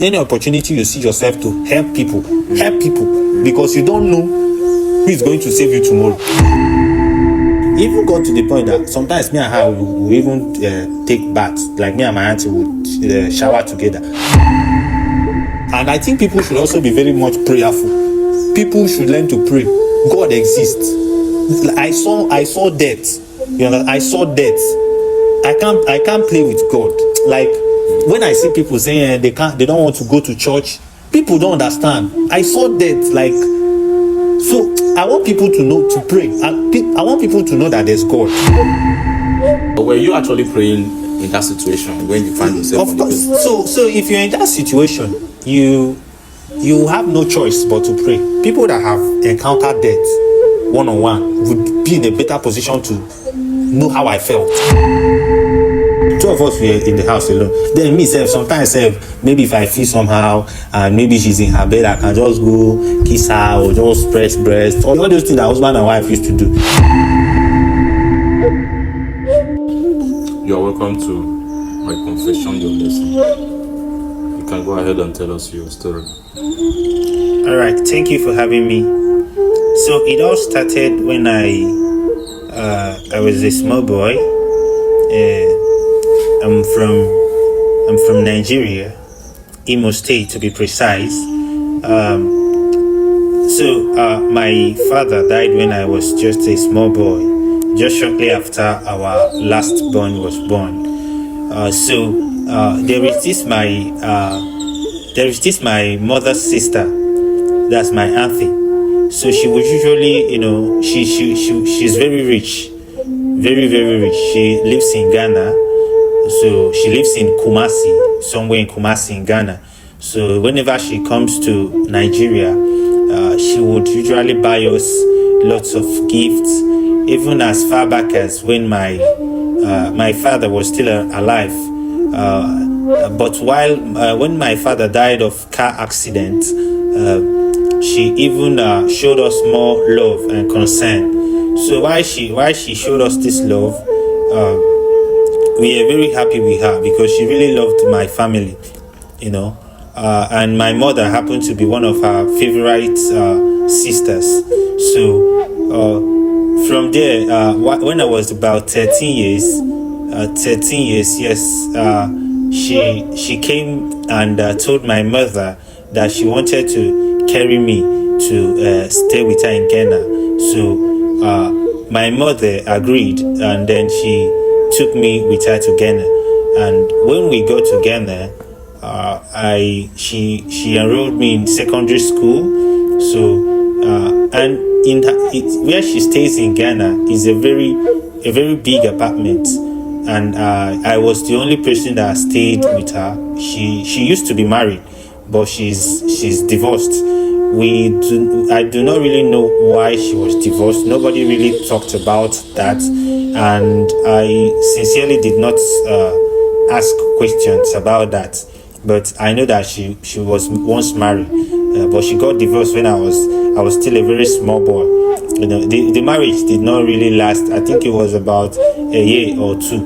Any opportunity you see yourself to help people, because you don't know who is going to save you tomorrow. Even got to the point that sometimes me and her will even take baths. Like me and my auntie would shower together. And I think people should also be very much prayerful. People should learn to pray. God exists. I saw death. You know, I saw death. I can't play with God. Like when I see people saying they don't want to go to church, people don't understand. I saw death. Like, so I want people to know to pray. I want people to know that there's God. But were you actually praying in that situation when you find yourself? Of course. So if you're in that situation, you have no choice but to pray. People that have encountered death one-on-one would be in a better position to know how I felt. Two of us were in the house alone. Then me sometimes maybe if I feel somehow and maybe she's in her bed, I can just go kiss her or just press breast, all those things that husband and wife used to do. You are welcome to my confession, your lesson. You can go ahead and tell us your story. All right, thank you for having me. So it all started when I was a small boy. I'm from Nigeria, Imo State to be precise. My father died when I was just a small boy, just shortly after our last born was born. There is this my mother's sister, that's my auntie. So she would usually, she's very rich, very, very rich. She lives in Ghana. So she lives in Kumasi, somewhere in Kumasi in Ghana. So whenever she comes to Nigeria, she would usually buy us lots of gifts, even as far back as when my father was still alive. But when my father died of car accident, she even showed us more love and concern. So why she showed us this love, we are very happy with her because she really loved my family, and my mother happened to be one of her favorite sisters. So from there, when I was about 13 years, she came and told my mother that she wanted to carry me to stay with her in Ghana. So my mother agreed, and then she took me with her to Ghana. And when we got to Ghana, she enrolled me in secondary school. So where she stays in Ghana is a very big apartment, and I was the only person that stayed with her. She used to be married, but she's divorced. I do not really know why she was divorced. Nobody really talked about that, and I sincerely did not ask questions about that. But I know that she was once married, but she got divorced when I was still a very small boy. The marriage did not really last. I think it was about a year or two,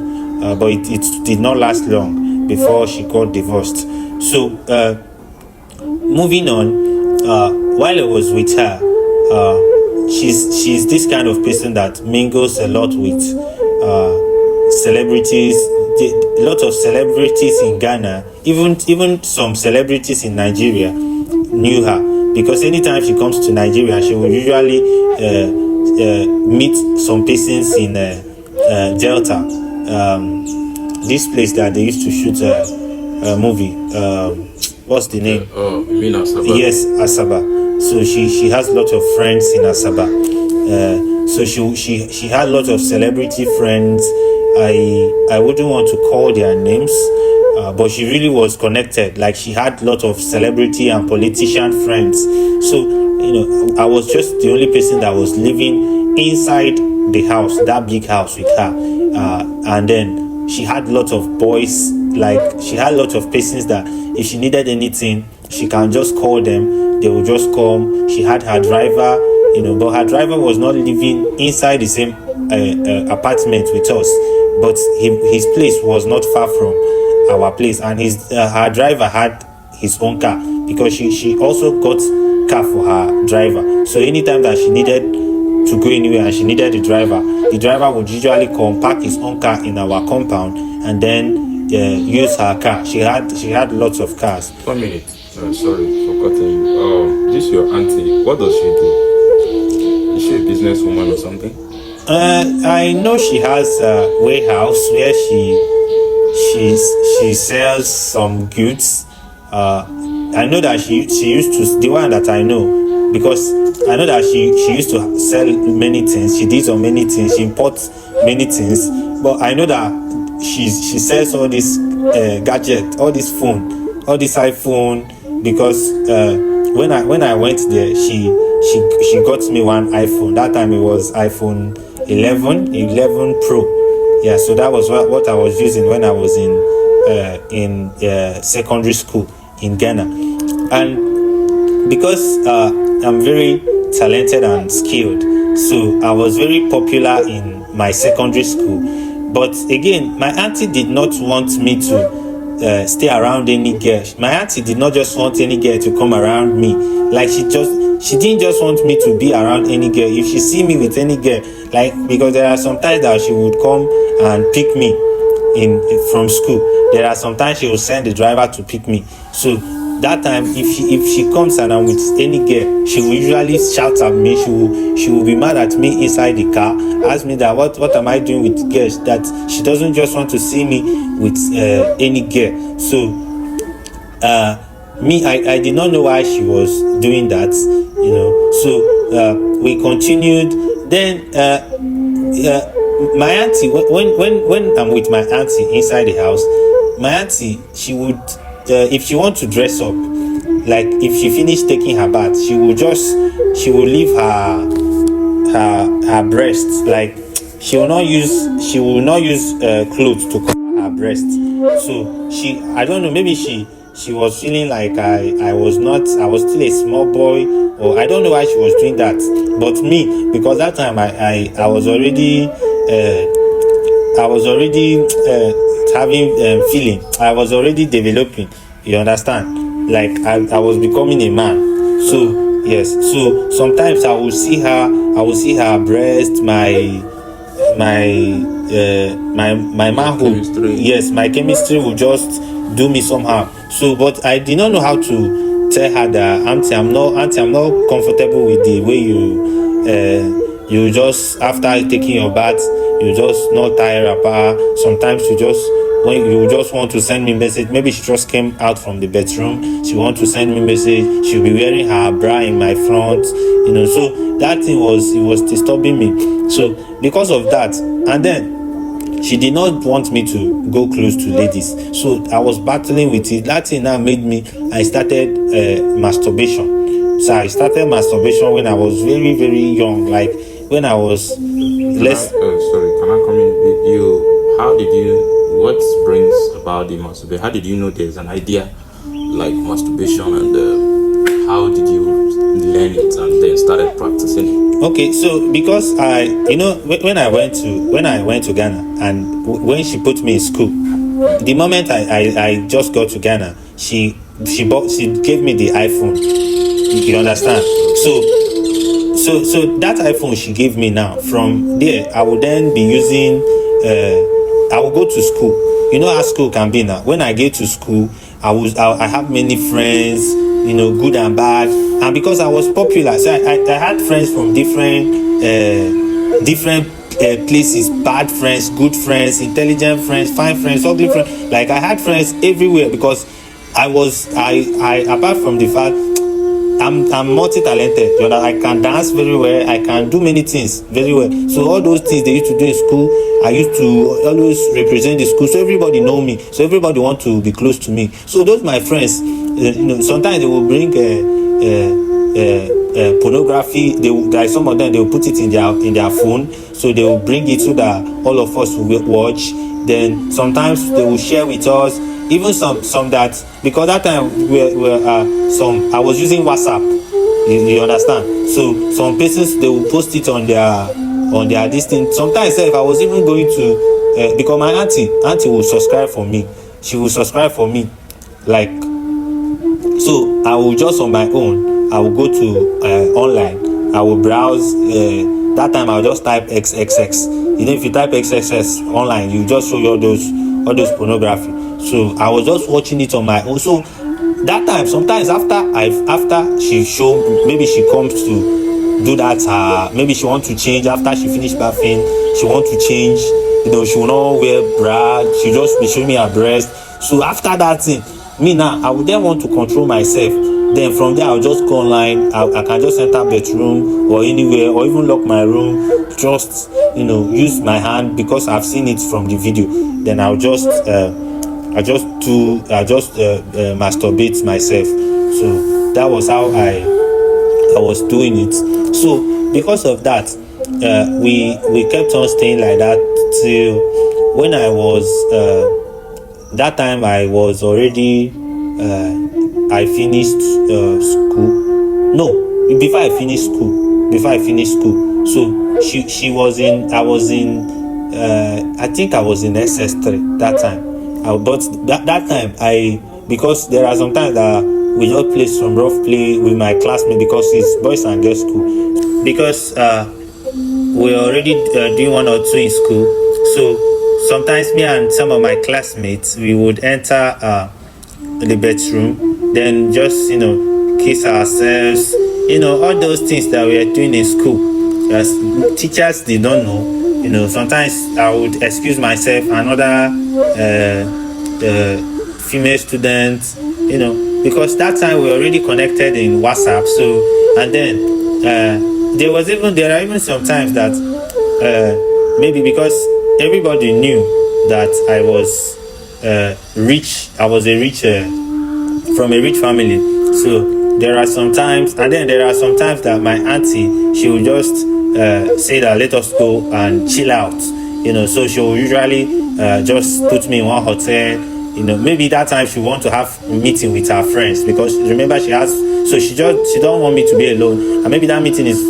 but it did not last long before she got divorced. So moving on. While I was with her, she's this kind of person that mingles a lot with celebrities. A lot of celebrities in Ghana, even some celebrities in Nigeria knew her, because anytime she comes to Nigeria, she will usually meet some persons in Delta, this place that they used to shoot a movie. What's the name? You mean Asaba? Yes, Asaba. So she has a lot of friends in Asaba. So she had a lot of celebrity friends. I wouldn't want to call their names, but she really was connected. Like, she had a lot of celebrity and politician friends. So I was just the only person that was living inside the house, that big house with her. And then she had a lot of boys. Like, she had a lot of persons that if she needed anything, she can just call them. They will just come. She had her driver, but her driver was not living inside the same apartment with us. But his place was not far from our place, and her driver had his own car, because she also got car for her driver. So anytime that she needed to go anywhere and she needed the driver would usually come park his own car in our compound and then use her car. She had lots of cars. 1 minute. Sorry for cutting you. This your auntie. What does she do? Is she a businesswoman or something? I know she has a warehouse where she sells some goods. I know that she used to, the one that I know, because I know that she used to sell many things. She did so many things. She imports many things. But I know that she sells all this gadget, all this phone, all this iPhone. Because when I went there, she got me one iPhone. That time it was iPhone 11 Pro. Yeah, so that was what I was using when I was in secondary school in Ghana. And because I'm very talented and skilled, so I was very popular in my secondary school. But again, my auntie did not want me to stay around any girl. My auntie did not just want any girl to come around me. Like she didn't just want me to be around any girl. If she see me with any girl, like, because there are some times that she would come and pick me from school. There are sometimes she will send the driver to pick me. So that time, if she comes and I'm with any girl, she will usually shout at me. She will be mad at me inside the car, ask me that what am I doing with girls, that she doesn't just want to see me with any girl. So I did not know why she was doing that, so we continued. Then my auntie, when I'm with my auntie inside the house, my auntie, she would, if she want to dress up, like if she finished taking her bath, she will leave her breasts. Like she will not use clothes to cover her breasts. So I don't know, maybe she was feeling like I was still a small boy, or I don't know why she was doing that. But me, because that time I was already having feeling. I was already developing. You understand? Like I was becoming a man. So yes. So sometimes I will see her breast, my manhood. Yes, my chemistry will just do me somehow. So, but I did not know how to tell her that, Auntie, I'm not comfortable with the way you just, after taking your bath, you just not tie a wrapper. Sometimes when you just want to send me a message, maybe she just came out from the bedroom, she want to send me a message, she'll be wearing her bra in my front, so that thing was disturbing me. So because of that, and then she did not want me to go close to ladies, so I was battling with it. That thing now I started masturbation. So I started masturbation when I was very, very young, like when I was less. Sorry, can I come in? What brings about the masturbation? How did you know there's an idea like masturbation, and how did you learn it and then started practicing it? Okay, so because when I went to Ghana, and when she put me in school, the moment I just got to Ghana, she gave me the iPhone. You understand? So that iPhone she gave me now, from there I would then be using. I will go to school. You know how school can be now. When I get to school, I have many friends, good and bad. And because I was popular, so I had friends from different places, bad friends, good friends, intelligent friends, fine friends, all different. Like I had friends everywhere, because I apart from the fact I'm multi-talented. I can dance very well. I can do many things very well. So all those things they used to do in school, I used to always represent the school. So everybody know me. So everybody want to be close to me. So those my friends, sometimes they will bring pornography. Like some of them, they will put it in their phone. So they will bring it so that all of us will watch. Then sometimes they will share with us. Even some that, because that time I was using WhatsApp. You understand? So some persons, they will post it on their this thing. Sometimes if I was even going to because my auntie will subscribe for me. She will subscribe for me, like I will just on my own, I will go to online, I will browse. That time I'll just type XXX. If you type XXX online, you just show you all those pornography. So I was just watching it on my own. So that time, sometimes after she show, maybe she comes to do that, maybe she want to change after she finish bathing, she want to change, she will not wear bra, she just be showing me her breast. So after that thing, me now, I would then want to control myself. Then from there, I'll just go online. I can just enter bedroom or anywhere, or even lock my room, just use my hand, because I've seen it from the video. Then I'll just masturbate myself. So that was how I was doing it. So because of that, we kept on staying like that till when I was that time I was already I finished school. No, before I finished school. So she was in, I was in I think I was in SS3 that time. But that time because there are some times that we just play some rough play with my classmates, because it's boys and girls school, because we're already doing 1 or 2 in school. So sometimes me and some of my classmates, we would enter the bedroom, then just kiss ourselves, all those things that we are doing in school. As teachers, they don't know. Sometimes I would excuse myself, another female student, because that time we were already connected in WhatsApp. So, and then there are even sometimes that maybe because everybody knew that I was rich, I was from a rich family. So there are some times, and then there are some times that my auntie, she will just say that let us go and chill out. So she will usually just put me in one hotel. Maybe that time she want to have a meeting with her friends, because remember she don't want me to be alone, and maybe that meeting is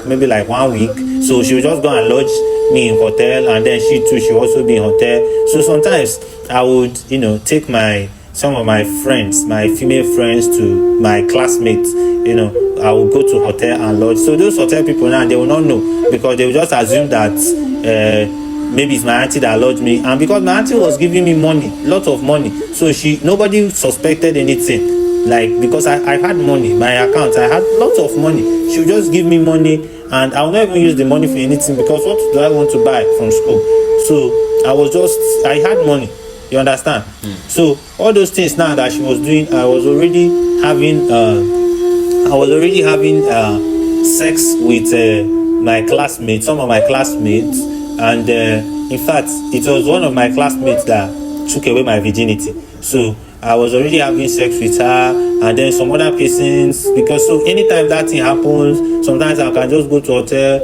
maybe 1 week. So she will just go and lodge me in hotel, and then she too, she also be in hotel. So sometimes I would take some of my friends, my female friends, to my classmates. I will go to hotel and lodge. So those hotel people now, they will not know, because they will just assume that maybe it's my auntie that lodged me. And because my auntie was giving me money, lot of money, so nobody suspected anything. Because I had money, my account, I had lots of money. She would just give me money, and I will not even use the money for anything, because what do I want to buy from school? So I had money. You understand? So all those things now that she was doing, I was already having sex with my classmates, some of my classmates, and in fact, it was one of my classmates that took away my virginity. So I was already having sex with her, and then some other persons, because so anytime that thing happens, sometimes I can just go to hotel,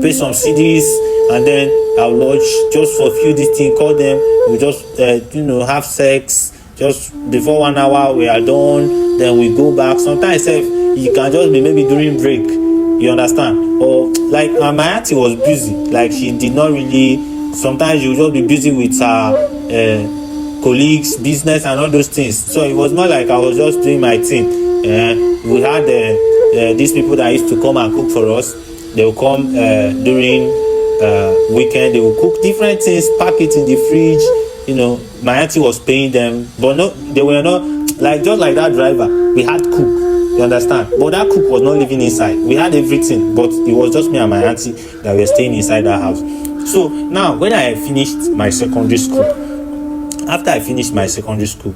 pay some CDs, and then I'll lodge just for a few this thing, call them, we just have sex, just before 1 hour we are done, then we go back. Sometimes you can just be maybe during break, you understand, or my auntie was busy, she did not really, sometimes you just be busy with her colleagues, business and all those things. So it was more like I was just doing my thing. We had these people that used to come and cook for us. They will come during weekend, they will cook different things, pack it in the fridge. My auntie was paying them, but no, they were not just like that driver. We had cook, you understand, but that cook was not living inside. We had everything, but it was just me and my auntie that were staying inside that house. So now when I finished my secondary school, after I finished my secondary school,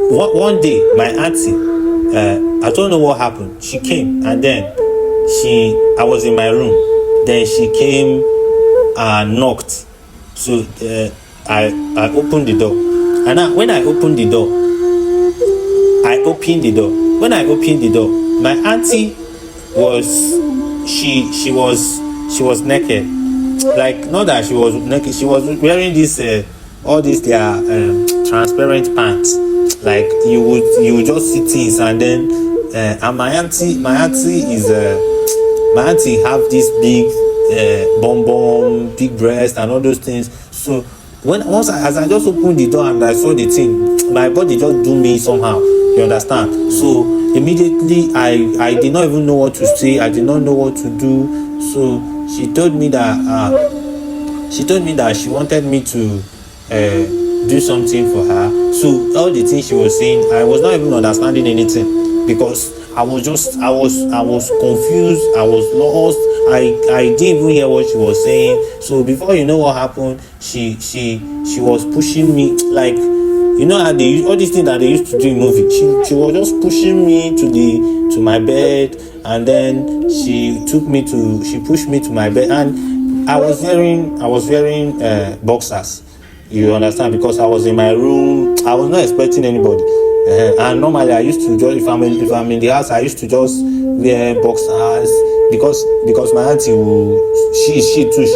one day my auntie, I don't know what happened, she came, and then I was in my room, then she came and knocked. So I opened the door, and when I opened the door, when I opened the door, my auntie she was naked. Not that she was naked, she was wearing this all these their transparent pants. You would just see things, and then and my auntie have this big big breast and all those things. So as I just opened the door and I saw the thing, my body just do me somehow. You understand? So immediately I did not even know what to say. I did not know what to do. So she told me that she wanted me to do something for her. So all the things she was saying, I was not even understanding anything, because I was confused, I was lost. I didn't even hear what she was saying. So before you know what happened, she was pushing me, like, you know how they use all these things that they used to do in movies. She was just pushing me to my bed, and then she pushed me to my bed, and I was wearing boxers. You understand? Because I was in my room, I was not expecting anybody. And normally I used to just, if I'm in the house, I used to just wear boxers, because my auntie she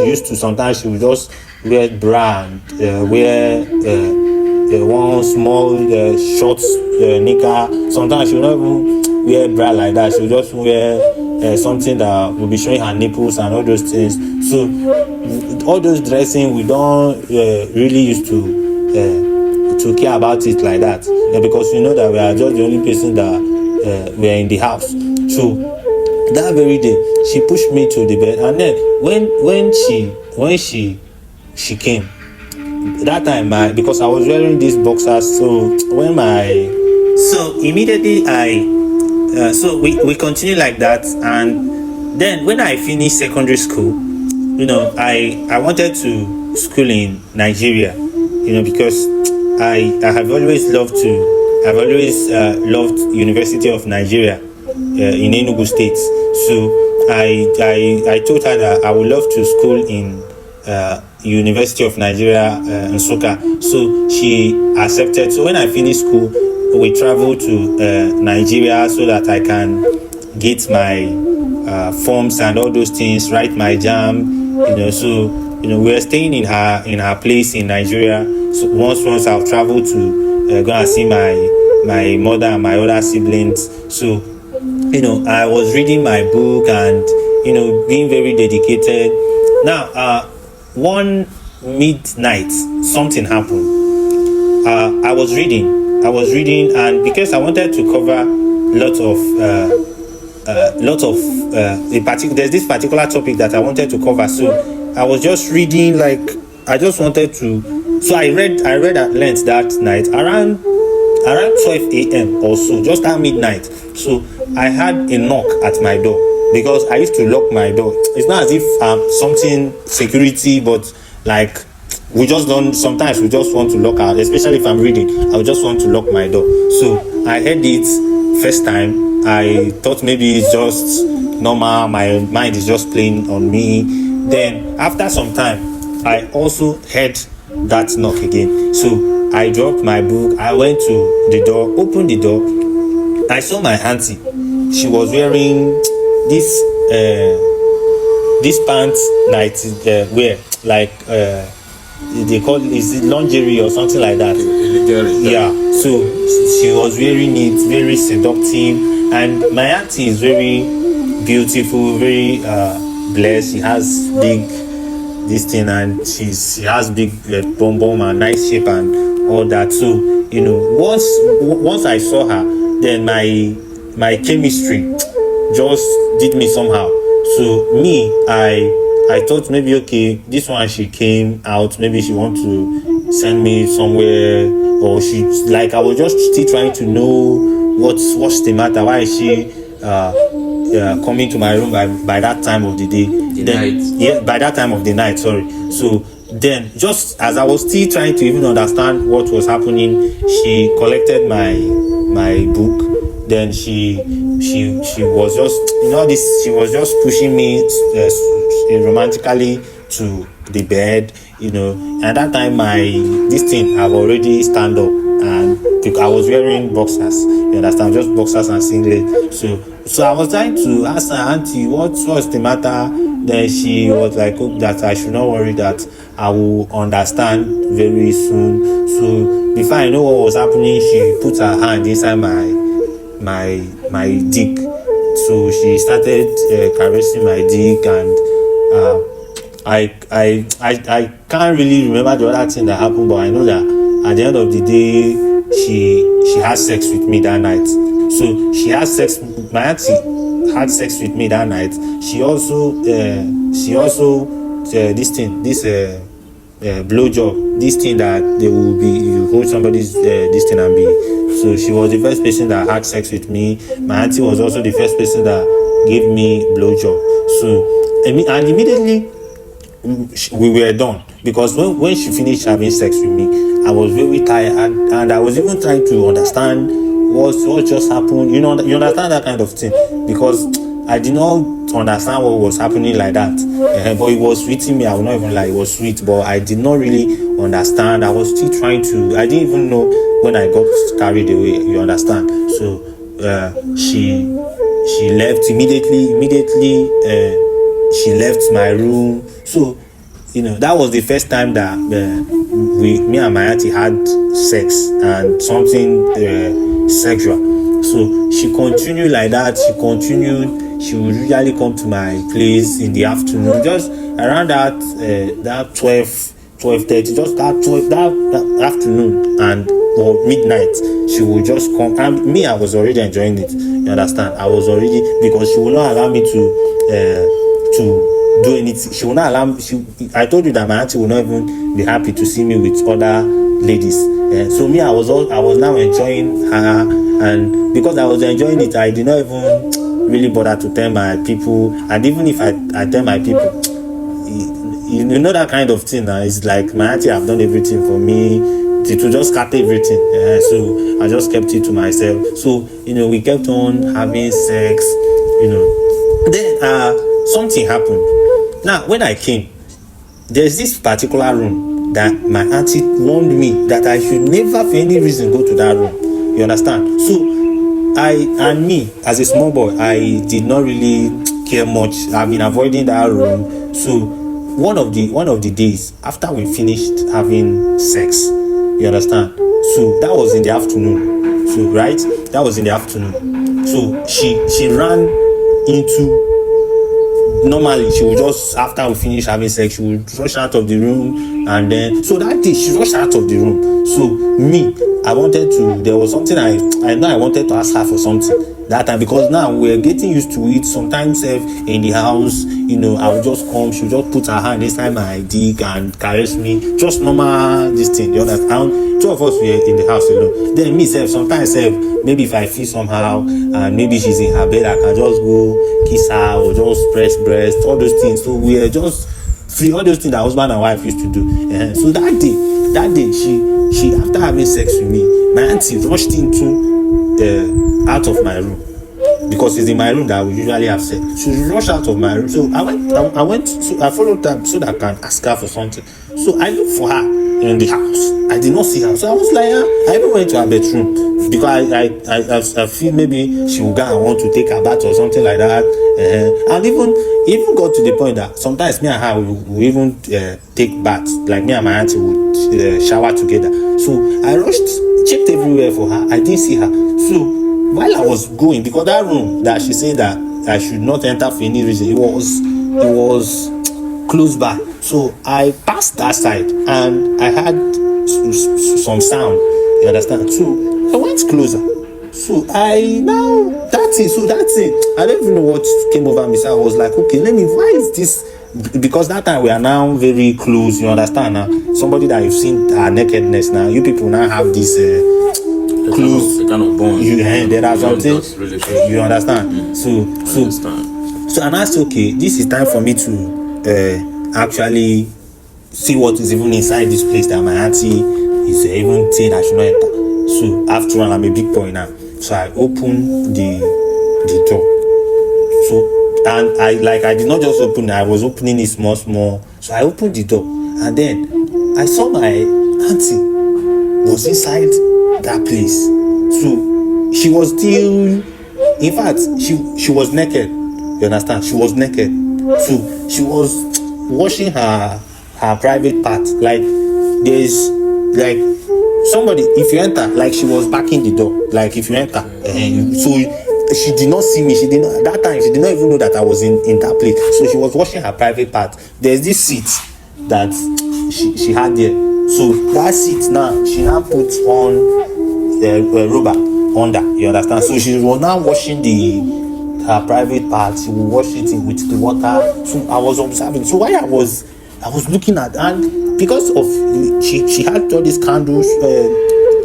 used to, sometimes she would just wear bra and wear one small short knicker. Sometimes she would not even wear bra like that. She would just wear something that will be showing her nipples and all those things. So all those dressing, we don't really used to care about it like that, because you know that we are just the only person that we are in the house. So that very day, she pushed me to the bed, and then when she came that time, because I was wearing these boxers, so immediately so we continue like that. And then when I finished secondary school, I wanted to school in Nigeria, because I've always loved University of Nigeria in Enugu State. So I told her that I would love to school in University of Nigeria Nsukka. So she accepted. So when I finished school, we traveled to Nigeria so that I can get my forms and all those things, write my JAM. So we were staying in her place in Nigeria. So once I've traveled to go and see my mother and my other siblings. So I was reading my book and being very dedicated. Now one midnight, something happened. I was reading, and because I wanted to cover there's this particular topic that I wanted to cover. So I was just reading, like, I just wanted to. So I read at length that night, around 12 a.m. or so, just at midnight. So I had a knock at my door, because I used to lock my door. It's not as if something security, but like, sometimes we just want to lock out, especially if I'm reading, I would just want to lock my door. So I heard it first time. I thought maybe it's just normal, my mind is just playing on me. Then after some time, I also heard that knock again. So I dropped my book, I went to the door, opened the door. I saw my auntie. She was wearing this pants night wear, like they call it, is it lingerie or something like that? Yeah. So she was wearing it, very seductive. And my auntie is very beautiful, very blessed. She has big this thing, and she has big bum bum and nice shape and all that. So once I saw her, then my chemistry just did me somehow. So me, I thought maybe, okay, this one, she came out, maybe she want to send me somewhere, or she, like, I was just still trying to know what's the matter, why is she coming to my room by that time of the day, by that time of the night, sorry. So then, just as I was still trying to even understand what was happening, she collected my book. Then she was just, she was just pushing me romantically to the bed, and at that time I've already stand up, and I was wearing boxers, you understand, just boxers and singlet. So I was trying to ask her, auntie, what's the matter? Then she was like, oh, that I should not worry, that I will understand very soon. So before I know what was happening, she put her hand inside my dick. So she started caressing my dick, and I can't really remember the other thing that happened, but I know that at the end of the day, she had sex with me that night. So she had sex. My auntie had sex with me that night. She also this blowjob, this thing that they will be, you hold somebody's this thing and be. So she was the first person that had sex with me. My auntie was also the first person that gave me blowjob. So and immediately we were done, because when she finished having sex with me, I was very tired, and I was even trying to understand what just happened. You understand that kind of thing, because I did not understand what was happening like that. But it was sweet in me. I will not even lie, it was sweet, but I did not really understand. I was still trying to. I didn't even know when I got carried away. You understand? So she left immediately. She left my room. So that was the first time that me and my auntie had sex, and something sexual. So she continued like that. She would usually come to my place in the afternoon, just around that 12:30, just that afternoon or midnight. She would just come, and me, I was already enjoying it. You understand? I was already, because she would not allow me to do anything. She would not allow me. I told you that my auntie would not even be happy to see me with other ladies. So me, I was now enjoying her, and because I was enjoying it, I did not even really bother to tell my people. And even if I tell my people, you know that kind of thing. It's like my auntie have done everything for me. To just cut everything. So I just kept it to myself. So we kept on having sex. Then something happened. Now when I came, there's this particular room that my auntie warned me that I should never for any reason go to that room. You understand? So me as a small boy, I did not really care much. I've been avoiding that room. So one of the days after we finished having sex, you understand? So that was in the afternoon. So right, that was in the afternoon. So she ran into. Normally, she would just, after we finish having sex, she would rush out of the room, and then, so that day, she rushed out of the room. So, me, there was something I wanted to ask her for something that time, because now we're getting used to it. Sometimes in the house, I would just come, she would just put her hand inside my dick and caress me, just normal, this thing, you understand? Two of us were in the house alone. Then me, sometimes, maybe if I feel somehow, and maybe she's in her bed, I can just go kiss her, or just press breast, all those things. So we are just free, all those things that husband and wife used to do. So that day, she after having sex with me, my auntie rushed out of my room, because it's in my room that we usually have sex. She rushed out of my room. So I followed her so that I can ask her for something. So I looked for her in the house. I did not see her. So I was like, I even went to her bedroom, because I feel maybe she will go and want to take a bath or something like that. And even got to the point that sometimes me and her will even take baths. Like me and my auntie would shower together. So I checked everywhere for her. I didn't see her. So while I was going, because that room that she said that I should not enter for any reason, it was close by. So I passed that side, and I had some sound. You understand? So I went closer. So that thing, I don't even know what came over me. So I was like, okay, why is this? Because that time we are now very close. You understand now? Somebody that you've seen her nakedness now. You people now have this close kind of bond. There are something. You understand? So and I said, okay, this is time for me to actually see what is even inside this place that my auntie is even saying I should not enter. So after all, I'm a big boy now. So I opened the door. So and I did not just open it, I was opening it small. So I opened the door, and then I saw my auntie was inside that place. So she was still, in fact, she was naked. You understand? She was naked. So she was washing her private part. Like there's like somebody, if you enter, like she was backing the door. Like if you enter, so she did not see me. She did not, that time she did not even know that I was in that place. So she was washing her private part. There's this seat that she had there. So that seat now, she now puts on rubber under, you understand. So she was now washing her private part. She would wash it with the water. So I was observing. So while I was looking at, and because of she had all these candles,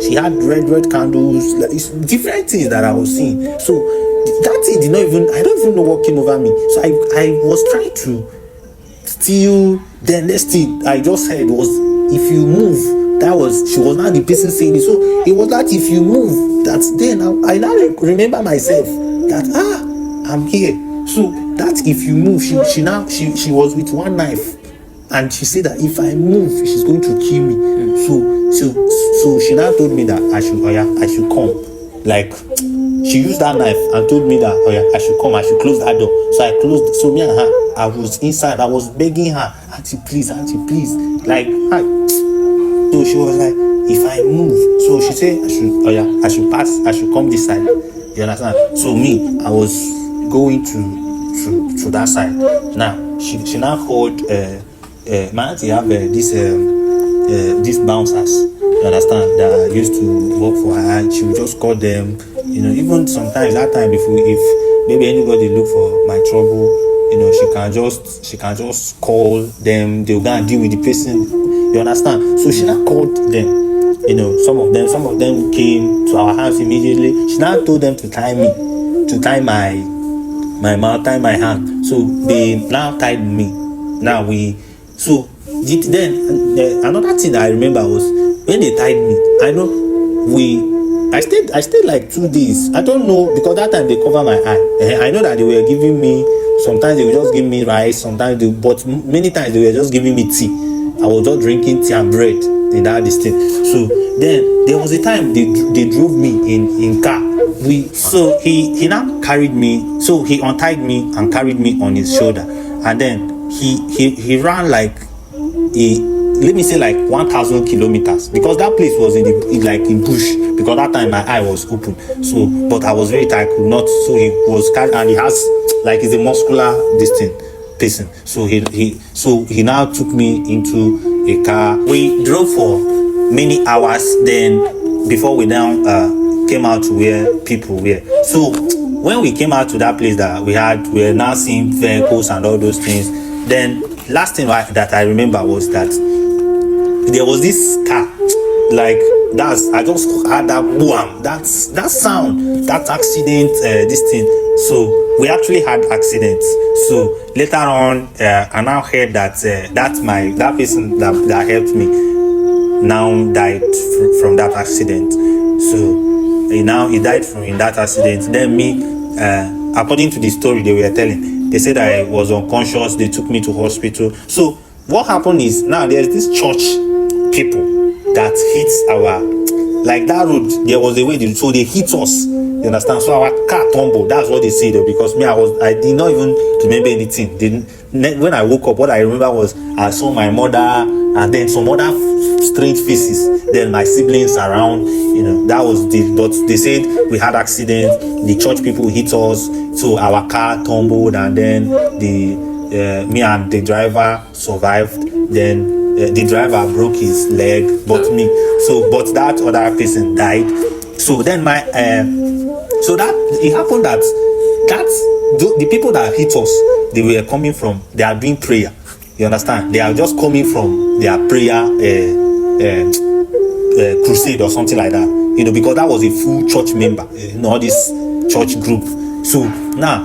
she had red candles, like, it's different things that I was seeing. So that thing did not even, I don't even know what came over me. So I was trying to still, then next thing I just heard was, if you move, she was not the person saying it. So it was that if you move, that's then I now remember myself that I'm here. So that if you move, she was with one knife, and she said that if I move, she's going to kill me. So she now told me that I should come. Like, she used that knife and told me that I should come, I should close that door. So I closed. So me and her, I was inside. I was begging her, Aunty, please, like, hi. So she was like, if I move, so she said I should pass, I should come this side. You understand? So me, I was going to that side. Now she now called my auntie have these bouncers. You understand, that used to work for her, and she would just call them. Even sometimes that time, if maybe anybody look for my trouble, she can just call them. They'll go and deal with the person. You understand? So she now called them. Some of them came to our house immediately. She now told them to tie my mouth, tie my hand. So they now tied me. Now another thing that I remember was when they tied me. I stayed like 2 days. I don't know, because that time they cover my eye. I know that they were giving me, sometimes they would just give me rice, but many times they were just giving me tea. I was just drinking tea and bread in that distance. So then there was a time they drove me in car. So he now carried me. So he untied me and carried me on his shoulder, and then he ran like let me say like 1,000 kilometers, because that place was in bush, because that time my eye was open. So but I was very tired, could not. So he was carried, and he has like, he's a muscular person. So he now took me into a car. We drove for many hours then before we now came out to where people were. So when we came out to that place that we were now seeing vehicles and all those things. Then last thing that I remember was that there was this car, like, I just had that boom, that sound, that accident, this thing. So we actually had accidents. So later on, I now heard that that person that helped me now died from that accident. So he died in that accident. Then me, according to the story they were telling, they said I was unconscious. They took me to hospital. So what happened is, now there's this church people that hits like that road. There was a way so they hit us. You understand? So our car tumbled. That's what they say though, because me, I did not even remember anything. When I woke up, what I remember was I saw my mother and then some other strange faces. Then my siblings around. That was but they said we had accident. The church people hit us, so our car tumbled, and then me and the driver survived. Then the driver broke his leg, but that other person died. So then so that it happened that the people that hit us, they are doing prayer. You understand? They are just coming from their prayer crusade or something like that. Because that was a full church member, all this church group. So now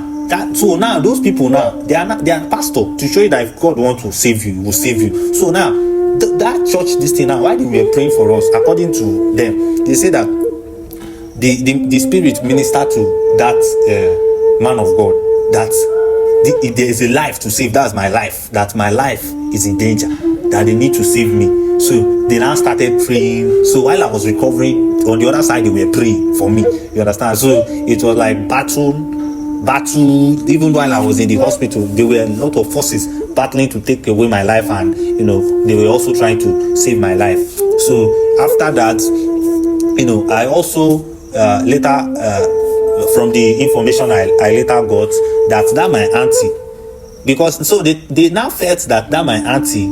those people they are pastor, to show you that if God wants to save you, he will save you. So now that church, this thing now, why they were praying for us, according to them, they say that the spirit ministered to that man of God that there is a life to save. That's my life. That my life is in danger. That they need to save me. So they now started praying. So while I was recovering, on the other side they were praying for me. You understand? So it was like battle. Even while I was in the hospital, there were a lot of forces battling to take away my life, and they were also trying to save my life. So after that, I also later from the information I later got, that my auntie, because so they now felt that my auntie,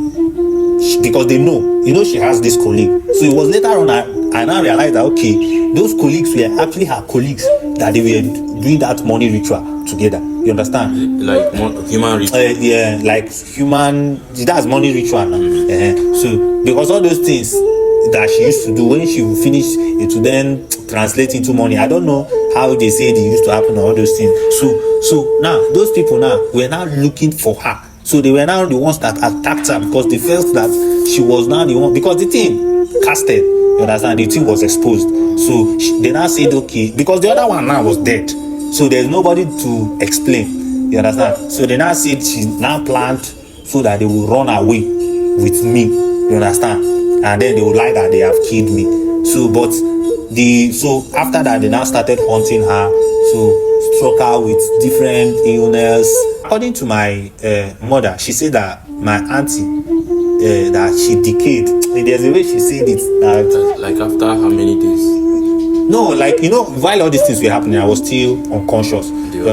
because they know she has this colleague. So it was later on I now realized that okay, those colleagues were actually her colleagues that they were doing that money ritual together. You understand? Like human ritual. Yeah, like human. That's money ritual now. So because all those things that she used to do when she would finish, it would then translate into money. I don't know how they say it used to happen, all those things. So now those people now were now looking for her. So they were now the ones that attacked her because they felt that she was now the one, because the thing casted, you understand, the thing was exposed. So they now said okay, because the other one now was dead, so there's nobody to explain, you understand. So they now said she now planned so that they will run away with me, you understand, and then they will lie that they have killed me. So after that they now started haunting her, so struck her with different illness. According to my mother, she said that my auntie, that she decayed. There's a way she said it. Like after how many days? No, like, while all these things were happening, I was still unconscious.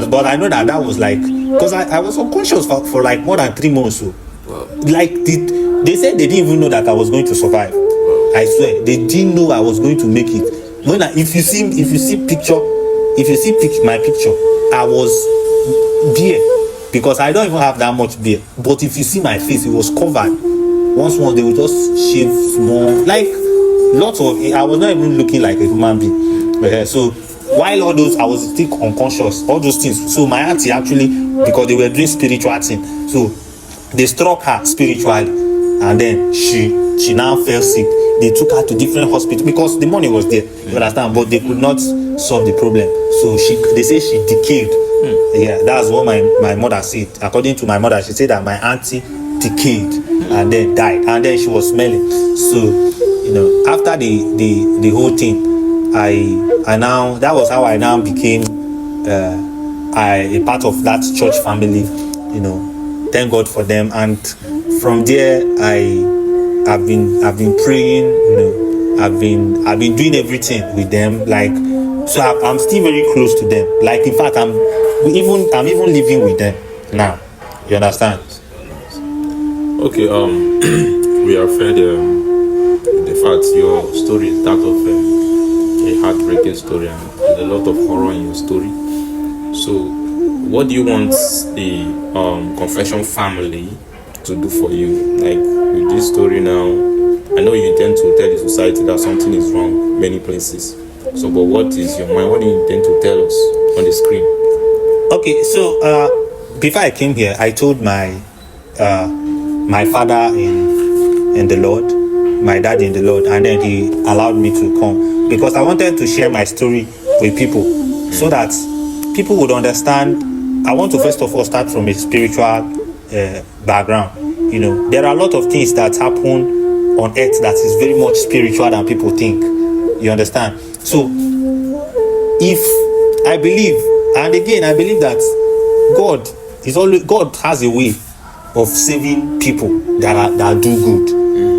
But I know that was like, because I was unconscious for like more than 3 months. So, wow. Like, they said they didn't even know that I was going to survive. Wow. I swear, they didn't know I was going to make it. If you see my picture, I was bare. Because I don't even have that much beard. But if you see my face, it was covered. Once they would just shave small. Like, lots of it. I was not even looking like a human being. So, while all those, I was still unconscious. All those things. So, my auntie actually, because they were doing spiritual thing. So, they struck her spiritually. And then she now fell sick. They took her to different hospitals because the money was there. You understand? But they could not solve the problem. So, they say she decayed. Yeah, that's what my mother said. According to my mother, she said that my auntie decayed and then died, and then she was smelling. So, after the whole thing, I now, that was how I now became a part of that church family. Thank God for them. And from there, I've been praying. I've been doing everything with them. Like, so I'm still very close to them. Like, in fact, I'm even living with them now. You understand? Okay. We have heard the fact your story is that of a heartbreaking story, and there's a lot of horror in your story. So, what do you want the confession family to do for you? Like, with this story now, I know you intend to tell the society that something is wrong many places. So, but what is your mind? What do you intend to tell us on the screen? Okay, so before I came here, I told my father in the Lord, my dad in the Lord, and then he allowed me to come because I wanted to share my story with people so that people would understand. I want to first of all start from a spiritual background. There are a lot of things that happen on earth that is very much spiritual than people think. You understand? So, if I believe, and again, I believe that God has a way of saving people that do good.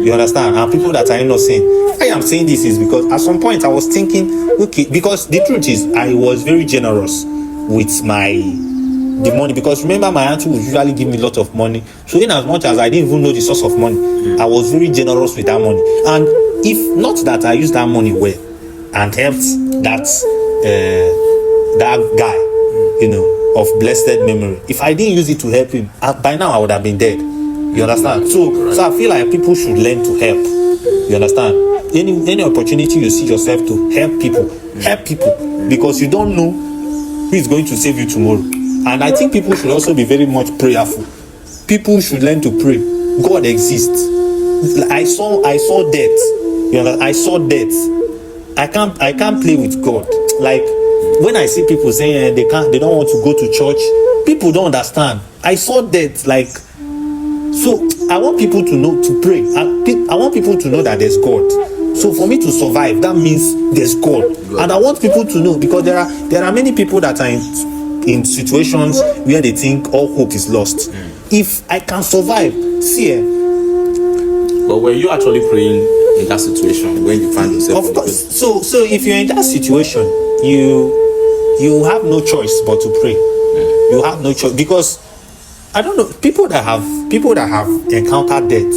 You understand? And people that are innocent. Why I'm saying this is because at some point I was thinking, okay, because the truth is I was very generous with the money, because remember my auntie would usually give me a lot of money. So in as much as I didn't even know the source of money, I was very generous with that money. And if not that I used that money well and helped that guy, of blessed memory, if I didn't use it to help him, by now I would have been dead. You understand? So I feel like people should learn to help. You understand? Any opportunity you see yourself to help people, because you don't know who is going to save you tomorrow. And I think people should also be very much prayerful. People should learn to pray. God exists. I saw death. You know, I saw death. I can't play with God. Like, when I see people saying they don't want to go to church, people don't understand. I saw death. Like, so I want people to know to pray. I want people to know that there's God. So for me to survive, that means there's God. And I want people to know, because there are many people that are in situations where they think all hope is lost. If I can survive, but were you actually praying in that situation when you find yourself? Of course. So if you're in that situation, you have no choice but to pray. You have no choice, because I don't know, people that have encountered death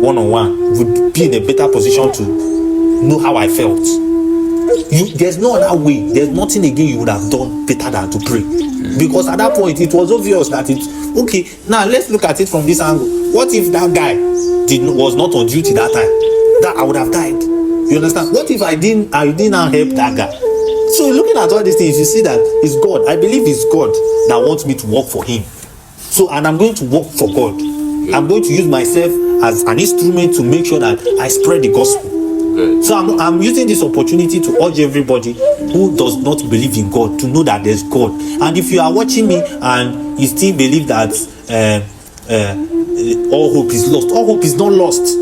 one-on-one would be in a better position know how I felt. There's no other way. There's nothing again you would have done better than to pray. Because at that point, it was obvious that okay, now let's look at it from this angle. What if that guy was not on duty that time? That I would have died. You understand? What if I didn't help that guy? So looking at all these things, you see that it's God. I believe it's God that wants me to work for him. So, and I'm going to work for God. I'm going to use myself as an instrument to make sure that I spread the gospel. So I'm using this opportunity to urge everybody who does not believe in God to know that there's God. And if you are watching me and you still believe that all hope is lost, all hope is not lost.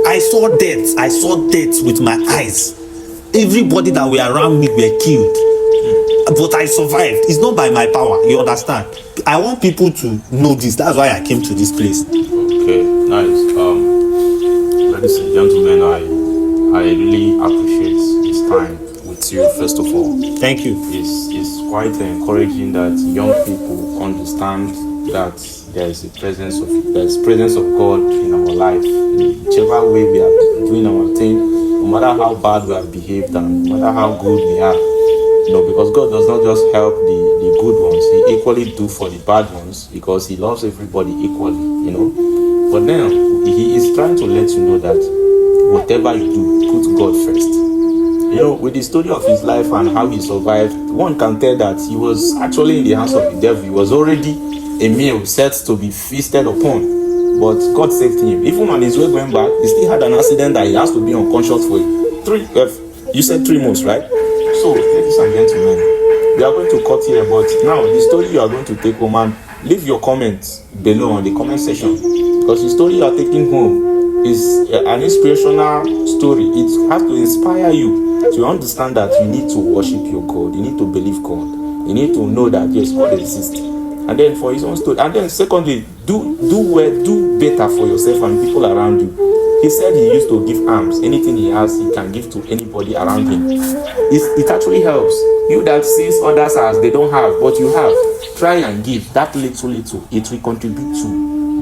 I saw death with my eyes. Everybody that were around me were killed, but I survived. It's not by my power, you understand? I want people to know this. That's why I came to this place. Okay, nice. Ladies and gentlemen, I really appreciate this time with you, first of all. Thank you. It's quite encouraging that young people understand that there's presence of God in our life. In whichever way we are doing our thing, no matter how bad we have behaved and no matter how good we are, because God does not just help the good ones, He equally do for the bad ones, because He loves everybody equally, But then He is trying to let you know that whatever you do, put God first. With the story of his life and how he survived, one can tell that he was actually in the hands of the devil. He was already a meal set to be feasted upon, but God saved him. Even on his way going back, he still had an accident that he has to be unconscious for 3 months, right? So, ladies and gentlemen, we are going to cut here, but now the story you are going to take home, and leave your comments below on the comment section, because the story you are taking home is an inspirational story. It has to inspire you to understand that you need to worship your God, you need to believe God, you need to know that yes, God exists. And then for his own story, and then secondly, do better for yourself and people around you. He said he used to give alms. Anything he has, he can give to anybody around him. It actually helps. You that sees others as they don't have, but you have, try and give that little. It will contribute to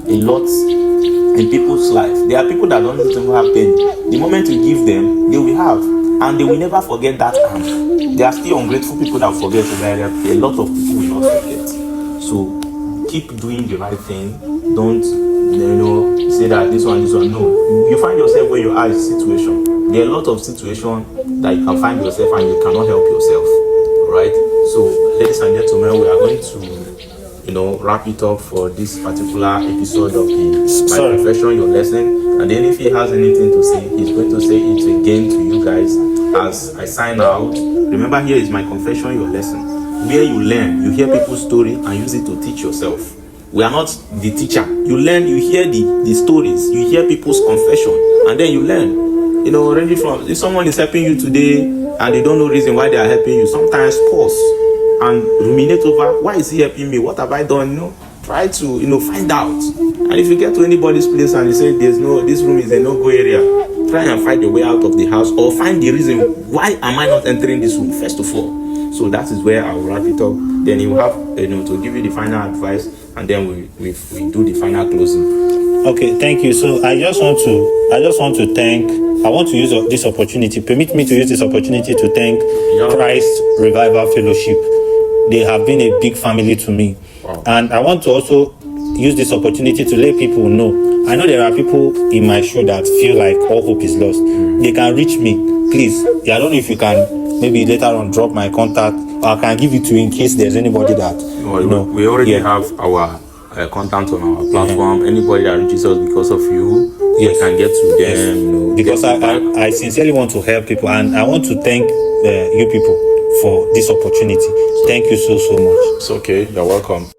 a lot in people's life. There are people that don't even have penny. The moment you give them, they will have, and they will never forget that alms. There are still ungrateful people that forget. A lot of people will not forget. So keep doing the right thing. Don't say that this one. No, you find yourself where you are in a situation. There are a lot of situations that you can find yourself and you cannot help yourself. Right? So, ladies and gentlemen, we are going to wrap it up for this particular episode of My Confession, Your Lesson. And then if he has anything to say, he's going to say it again to you guys as I sign out. Remember, here is My Confession, Your Lesson, where you learn, you hear people's story and use it to teach yourself. We are not the teacher. You learn, you hear the stories, you hear people's confession, and then you learn. Ranging from, if someone is helping you today and they don't know reason why they are helping you, sometimes pause and ruminate over, why is he helping me? What have I done? Try to find out. And if you get to anybody's place and you say this room is a no-go area, try and find a way out of the house, or find the reason why am I not entering this room first of all. So that is where I will wrap it up. Then he will have to give you the final advice, and then we do the final closing. Okay, thank you. So I just want to use this opportunity. Permit me to use this opportunity to thank Christ Revival Fellowship. They have been a big family to me. Wow. And I want to also use this opportunity to let people know. I know there are people in my shoe that feel like all hope is lost. They can reach me, please. I don't know if you can maybe later on drop my contact, or I can give it to you in case there's anybody that we already have our contact on our platform. Anybody that reaches us because of you, we can get to them. Because I sincerely want to help people, and I want to thank you people for this opportunity. Thank you so much. It's okay. You're welcome.